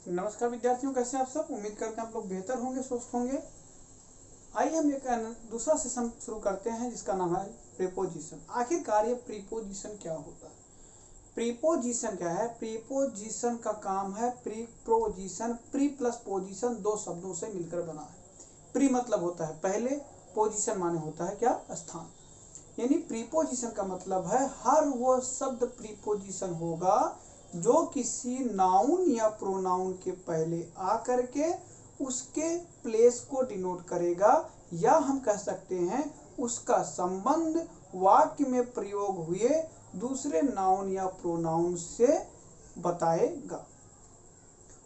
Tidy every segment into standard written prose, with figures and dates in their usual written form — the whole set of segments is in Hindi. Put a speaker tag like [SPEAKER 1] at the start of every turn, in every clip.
[SPEAKER 1] नमस्कार विद्यार्थियों, कैसे आप सब। उम्मीद करते हैं आप लोग बेहतर होंगे, स्वस्थ होंगे। आइए हम एक दूसरा सेशन शुरू करते हैं जिसका नाम है प्रीपोजिशन। आखिरकार ये प्रीपोजिशन क्या होता है? प्रीपोजिशन क्या है? प्रीपोजिशन का काम है प्रीपोजिशन, प्री प्लस पोजिशन दो शब्दों से मिलकर बना है। प्री मतलब होता है पहले, पोजिशन माने होता है क्या? स्थान। यानी प्रीपोजिशन का मतलब है हर वो शब्द प्रीपोजिशन होगा जो किसी नाउन या प्रोनाउन के पहले आकर के उसके प्लेस को डिनोट करेगा, या हम कह सकते हैं उसका संबंध वाक्य में प्रयोग हुए दूसरे नाउन या प्रोनाउन से बताएगा।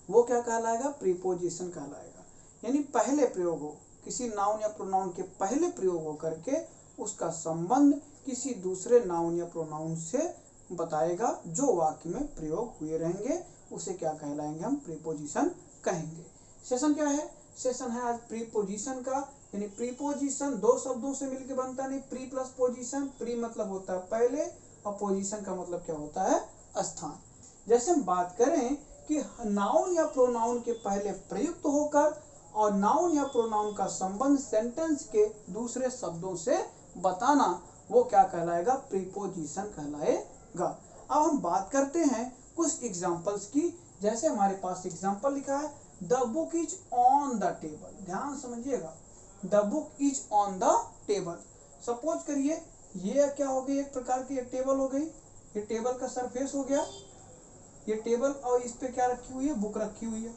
[SPEAKER 1] वो क्या कहलाएगा? प्रीपोजिशन कहलाएगा। यानी पहले प्रयोग हो, किसी नाउन या प्रोनाउन के पहले प्रयोग हो करके उसका संबंध किसी दूसरे नाउन या प्रोनाउन से बताएगा जो वाक्य में प्रयोग हुए रहेंगे, उसे क्या कहलाएंगे? हम प्रीपोजिशन कहेंगे। सेशन क्या है? सेशन है आज प्रीपोजिशन का। यानी प्रीपोजिशन दो शब्दों से मिलकर बनता नहीं, प्री प्लस पोजिशन। प्री मतलब होता है पहले और पोजिशन का मतलब क्या होता है? स्थान। जैसे हम बात करें कि नाउन या प्रोनाउन के पहले प्रयुक्त होकर और नाउन या प्रोनाउन का संबंध सेंटेंस के दूसरे शब्दों से बताना, वो क्या कहलाएगा? प्रीपोजिशन कहलाएगा। अब हम बात करते हैं कुछ एग्जांपल्स की। जैसे हमारे पास एग्जांपल लिखा है, the book is on the table. ध्यान समझिएगा, the book is on the table. Suppose करिए ये क्या हो गई? एक प्रकार की एक टेबल हो गई। ये टेबल का सरफेस हो गया ये टेबल, और इस पे क्या रखी हुई है? बुक रखी हुई है।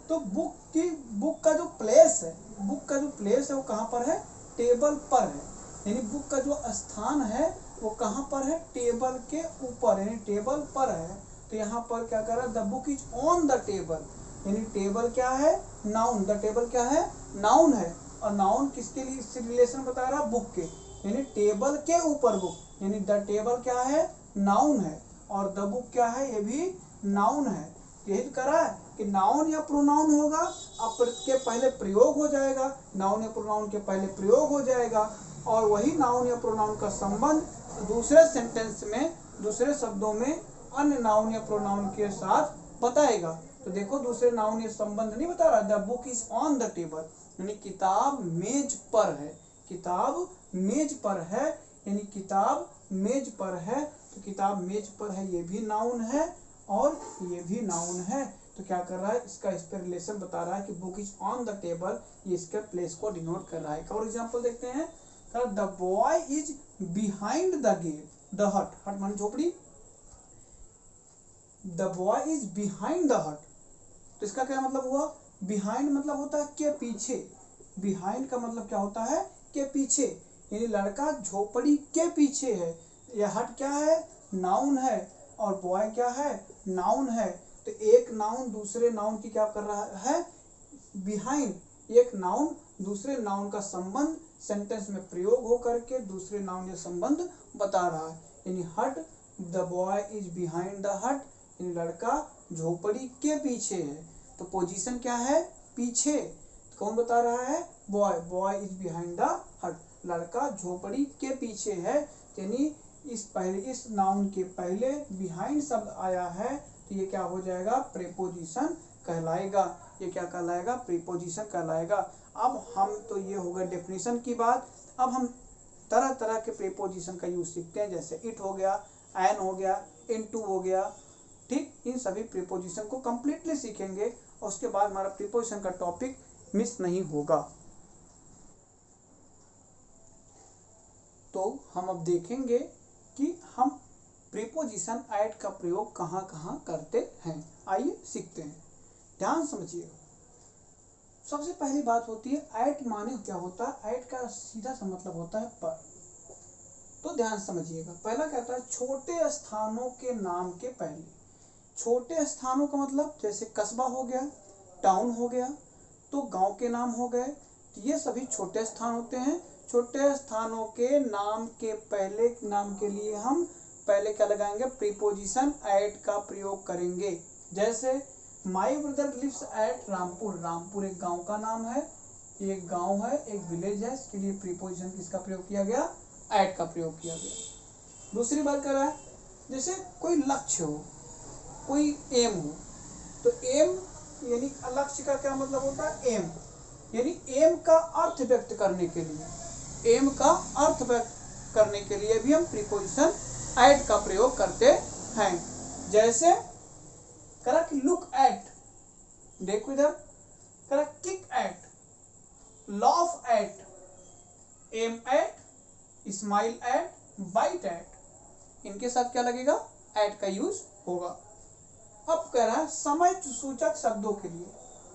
[SPEAKER 1] तो बुक का जो प्लेस है वो कहाँ पर है? टेबल पर है। यानी बुक का जो स्थान है वो कहाँ पर है? टेबल के ऊपर, यानी टेबल पर है। तो यहाँ पर क्या कर रहा है? The book is on the table. यानी टेबल क्या है? नाउन। द टेबल क्या है? नाउन है। और नाउन किसके लिए रिलेशन बता रहा है? बुक के। यानी टेबल के ऊपर बुक, यानी द टेबल क्या है? नाउन है। और द बुक क्या है? ये भी नाउन है। यही तो करा है कि नाउन या प्रोनाउन होगा, अब के पहले प्रयोग हो जाएगा, नाउन या प्रोनाउन के पहले प्रयोग हो जाएगा, और वही नाउन या प्रोनाउन का संबंध दूसरे सेंटेंस में, दूसरे शब्दों में अन्य नाउन या प्रोनाउन के साथ बताएगा। तो देखो, दूसरे नाउन या संबंध नहीं बता रहा। The book is on the table, यानी किताब मेज पर है। किताब मेज पर है, यानी किताब मेज पर है। तो किताब मेज पर है, ये भी नाउन है और ये भी नाउन है। तो क्या कर रहा है? इसका इस पर रिलेशन बता रहा है कि book is on the table, ये इसके प्लेस को डिनोट कर रहा है। और एग्जांपल देखते हैं, the boy is behind the get the हट। हट मान झोपड़ी। The boy is behind the हट। तो इसका क्या मतलब हुआ? बिहाइंड मतलब होता है के पीछे। बिहाइंड का मतलब क्या होता है? के पीछे। यानी लड़का झोपड़ी के पीछे है। यह हट क्या है? नाउन है। और बॉय क्या है? नाउन है। तो एक नाउन दूसरे नाउन की क्या कर रहा है? बिहाइंड। एक नाउन दूसरे नाउन का संबंध सेंटेंस में प्रयोग हो करके दूसरे नाउन या संबंध बता रहा है। यानी हट, the boy is behind the हट, यानी लड़का झोपड़ी के पीछे है। तो पोजीशन क्या है? पीछे। तो कौन बता रहा है? Boy. Boy is behind the हट, लड़का झोपड़ी के पीछे है। यानी इस नाउन के पहले बिहाइंड शब्द आया है, तो ये क्या हो जाएगा? प्रीपोजिशन कहलाएगा। ये क्या कहलाएगा? प्रीपोजिशन कहलाएगा। अब हम तो ये हो गया डेफिनेशन की बात। अब हम तरह तरह के प्रीपोजिशन का यूज सीखते हैं। जैसे इट हो गया, एन हो गया, इनटू हो गया। ठीक, इन सभी प्रीपोजिशन को कंप्लीटली सीखेंगे और उसके बाद हमारा प्रीपोजिशन का टॉपिक मिस नहीं होगा। तो हम अब देखेंगे कि हम प्रीपोजिशन ऐट का प्रयोग कहाँ कहाँ करते हैं। आइए सीखते हैं। ध्यान समझिए। सबसे पहली बात होती है ऐट माने क्या होता है? ऐट का सीधा सा मतलब होता है पर। तो ध्यान समझिएगा। पहला कहता है छोटे स्थानों के नाम के पहले। छोटे स्थानों का मतलब जैसे कस्बा हो गया, टाउन हो गया, तो गांव के नाम हो गए। तो ये सभी छोटे स्थान होते हैं। छोटे स्थानों के नाम के पहले नाम के लिए हम पहले क्या लगाएंगे? प्रीपोजिशन ऐट का प्रयोग करेंगे। जैसे my brother lives at Rampur. Rampur एक गांव का नाम है, एक गांव है, एक विलेज है। इसके लिए प्रीपोजिशन किसका प्रयोग किया गया? ऐट का प्रयोग किया गया। दूसरी बात कर रहा है, जैसे कोई लक्ष्य हो, कोई एम हो, तो एम यानी लक्ष्य का क्या मतलब होता है, एम, यानी एम का अर्थ व्यक्त करने के लिए, एम का अर्थ व्यक्त करने के लिए भी हम प्रीपोजिशन एट का प्रयोग करते हैं। जैसे करा कि लुक एट, देखो इधर, करा kick at, laugh at, aim at, smile at, bite at, इनके साथ क्या लगेगा, एट का यूज होगा। अब कह रहा है समय सूचक शब्दों के लिए,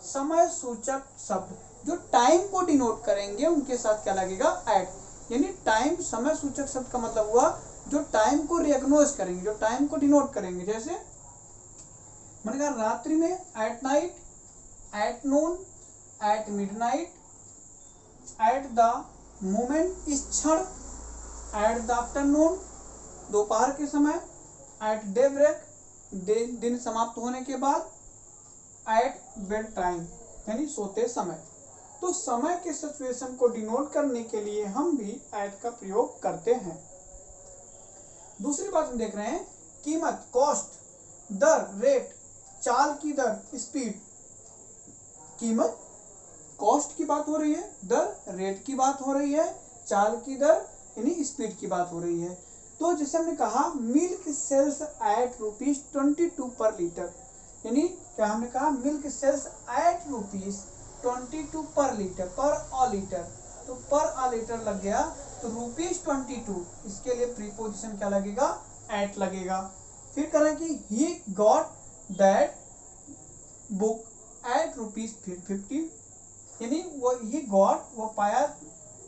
[SPEAKER 1] समय सूचक शब्द जो टाइम को डिनोट करेंगे उनके साथ क्या लगेगा, एट, यानी टाइम समय सूचक शब्द का मतलब हुआ जो टाइम को रिकॉग्नाइज करेंगे, जो टाइम को डिनोट करेंगे। जैसे मैंने कहा रात्रि में at night, at noon, at midnight, at the moment, इस क्षण, एट द आफ्टरनून, दोपहर के समय, एट डे ब्रेक, दिन समाप्त होने के बाद, एट बेड टाइम, यानी सोते समय। तो समय के सिचुएशन को डिनोट करने के लिए हम भी एट का प्रयोग करते हैं। दूसरी बात हम देख रहे हैं, कीमत, कॉस्ट, दर, रेट, चाल की दर, स्पीड। कीमत, कॉस्ट की बात हो रही है, दर, रेट की बात हो रही है, चाल की दर यानी स्पीड की बात हो रही है। तो जैसे हमने कहा मिल्क सेल्स एट ₹22 पर लीटर, यानी क्या हमने कहा, मिल्क सेल्स एट ₹22 पर लीटर, पर अ लीटर, तो पर अ लीटर लग गया, तो ₹22, इसके लिए प्रीपोजिशन क्या लगेगा, एट लगेगा। फिर करें कि he got that book at ₹50, यानी वो ही गॉट, वो पाया,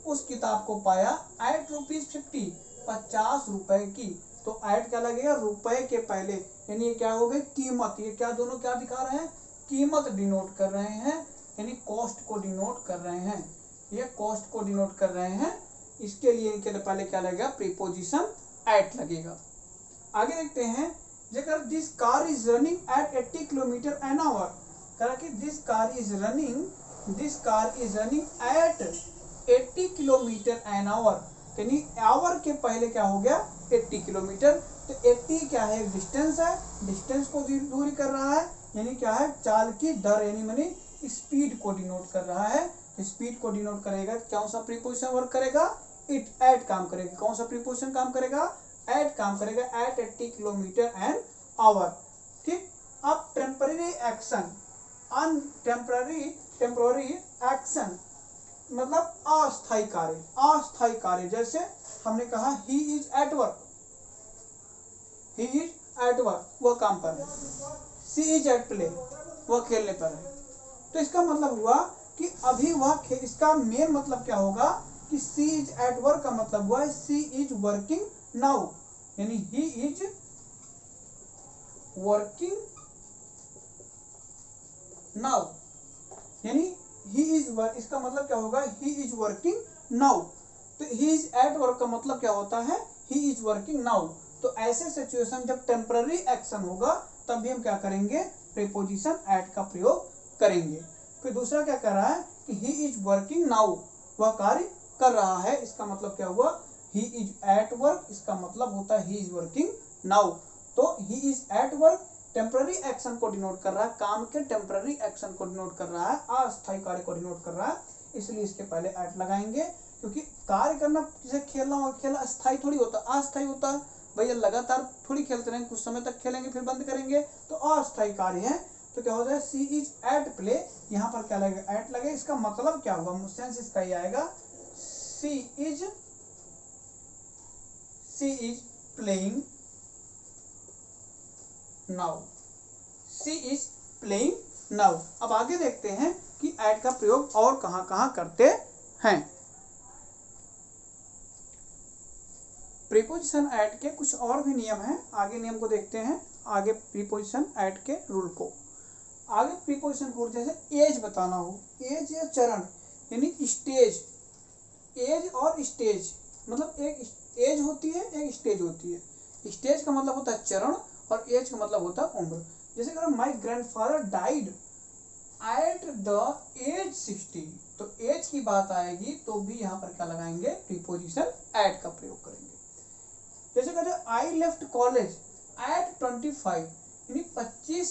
[SPEAKER 1] उस किताब को पाया एट ₹50, 50 रुपए की। तो एट क्या लगेगा, रुपए के पहले, यानी ये क्या हो गई, कीमत, ये क्या दोनों क्या दिखा रहे हैं, कीमत डिनोट कर रहे हैं, यानी कॉस्ट को डिनोट कर रहे हैं, ये कॉस्ट को डिनोट कर रहे हैं, इसके लिए इनके पहले क्या लगेगा, प्रीपोजिशन एट लगेगा। आगे देखते हैं, जेकर this car is running at 80 kilometre an hour, कहा कि this car is running at 80 kilometre an hour, यानी आवर के पहले क्या हो गया, 80 किलोमीटर। तो 80 क्या है, डिस्टेंस है, डिस्टेंस को दूरी कर रहा है, यानी क्या है, चाल की दर, यानी मैंने स्पीड को डिनोट कर रहा है। स्पीड को डिनोट करेगा, कौन सा प्रीपोजिशन वर्क करेगा, इट, एट काम करेगा। कौन सा प्रीपोजिशन काम करेगा, एट काम करेगा, एट 80 किलोमीटर एन आवर। ठीक। अब टेम्पररी एक्शन, टेम्पररी एक्शन मतलब अस्थायी कार्य, अस्थायी कार्य। जैसे हमने कहा ही is at work, he is at work, वह काम पर है। सी इज एट प्ले, वह खेलने पर है। तो इसका मतलब हुआ कि अभी वह इसका मेन मतलब क्या होगा कि सी इज एट वर्क का मतलब हुआ सी इज वर्किंग नाउ, यानी ही इज वर्किंग नाउ, यानी ही इज वर्क, इसका मतलब क्या होगा, ही इज वर्किंग नाउ। तो ही इज एट वर्क का मतलब क्या होता है, ही इज वर्किंग नाउ। तो ऐसे सिचुएशन जब टेम्पररी एक्शन होगा तब भी हम क्या करेंगे, प्रीपोजिशन एट का प्रयोग करेंगे। फिर दूसरा क्या कर रहा है कि ही इज वर्किंग नाउ, वह कार्य कर रहा है, इसका मतलब क्या हुआ, ही इज एट वर्क, इसका मतलब होता है ही इज वर्किंग नाउ। तो he is at work temporary action को डिनोट कर रहा है, काम के टेम्पररी एक्शन को डिनोट कर रहा है, अस्थायी कार्य को डिनोट कर रहा है, इसलिए इसके पहले एट लगाएंगे। क्योंकि कार्य करना, जैसे खेलना हो, खेल अस्थायी थोड़ी होता, अस्थायी होता है भैया, लगातार थोड़ी खेलते रहेंगे, कुछ समय तक खेलेंगे फिर बंद करेंगे, तो अस्थायी कार्य है। तो क्या हो जाए, सी इज एट प्ले, यहाँ पर क्या लगेगा, एट लगेगा। इसका मतलब क्या होगा, सेंस इसका ये आएगा, she is playing now, she is playing now. अब आगे देखते हैं कि एट का प्रयोग और कहां कहां करते हैं। प्रीपोजिशन एट के कुछ और भी नियम हैं, आगे नियम को देखते हैं, आगे प्रीपोजिशन एट के रूल को। आगे प्रीपोजिशन को, जैसे एज बताना हो, एज या चरण, यानी स्टेज, एज और स्टेज, मतलब एक एज होती है, एक स्टेज होती है। स्टेज का मतलब होता है चरण और एज का मतलब होता है उम्र। जैसे अगर my grandfather died at the age 60, तो एज की बात आएगी तो भी यहाँ पर क्या लगाएंगे, प्रीपोजिशन एट का प्रयोग करेंगे। जैसे कहते हैं आई लेफ्ट कॉलेज एट 25, यानी 25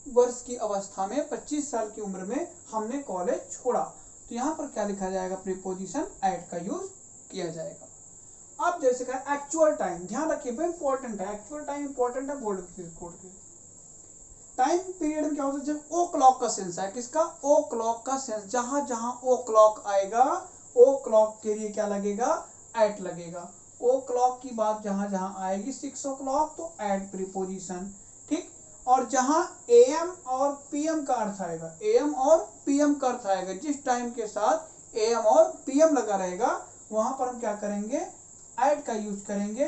[SPEAKER 1] वर्ष की अवस्था में 25 साल की उम्र में हमने कॉलेज छोड़ा, तो यहाँ पर क्या लिखा जाएगा, प्रीपोजिशन एट का यूज किया जाएगा। अब जैसे कहा एक्चुअल टाइम, ध्यान रखिए भाई इंपॉर्टेंट है, एक्चुअल टाइम इंपॉर्टेंट है बोर्ड के टाइम पीरियड में क्या होता है, जब ओ क्लॉक का सेंस है, किसका, ओ क्लॉक का सेंस, जहां जहां ओ क्लॉक आएगा ओ क्लॉक के लिए क्या लगेगा, एट लगेगा। ओ क्लॉक की बात जहां जहां आएगी 6 o'clock तो एट प्रीपोजिशन, ठीक। और जहां एएम और पीएम का अर्थ आएगा, एएम और पीएम का अर्थ आएगा, जिस टाइम के साथ एएम और पीएम लगा रहेगा वहां पर हम क्या करेंगे, एट का यूज करेंगे।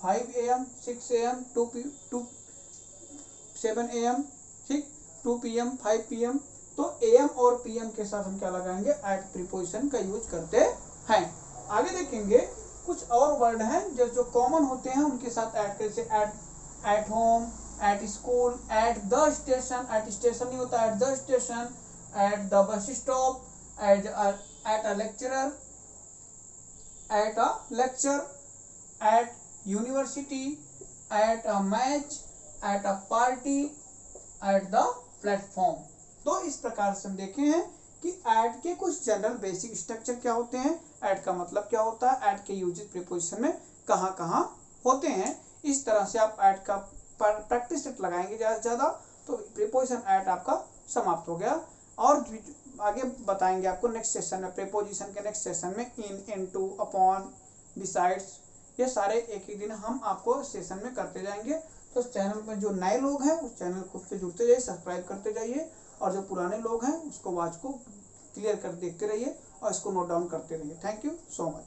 [SPEAKER 1] 5 AM 6 AM 7 AM, ठीक, 2 PM 5 PM, तो AM और PM के साथ हम क्या लगाएंगे, एट प्रीपोजिशन का यूज करते हैं। आगे देखेंगे कुछ और वर्ड हैं जो कॉमन होते हैं उनके साथ ऐड, जैसे at home, at school, at the station, at station नहीं होता, at the station, at the bus stop, at a lecturer, at a lecture, at university, at a match, at a party, at the platform. तो इस प्रकार से हम देखे हैं कि ऐड के कुछ जनरल बेसिक स्ट्रक्चर क्या होते हैं, ऐड का मतलब क्या होता है, ऐड के यूजेस प्रीपोजिशन में कहाँ कहाँ होते हैं। इस तरह से आप ऐड का प्रैक्टिस सेट लगाएंगे ज़्यादा से ज़्यादा तो प्रीपोजिशन ऐड आपका समाप्त हो गया। और आगे बताएंगे आपको नेक्स्ट सेशन में, प्रीपोजिशन के नेक्स्ट सेशन में इन, इनटू, अपॉन, बिसाइड्स, ये सारे एक एक दिन हम आपको सेशन में करते जाएंगे। तो उस चैनल में जो नए लोग हैं उस चैनल को से जुड़ते जाइए, सब्सक्राइब करते जाइए, और जो पुराने लोग हैं उसको वॉच को क्लियर कर देखते रहिए और इसको नोट डाउन करते रहिए। Thank you so much.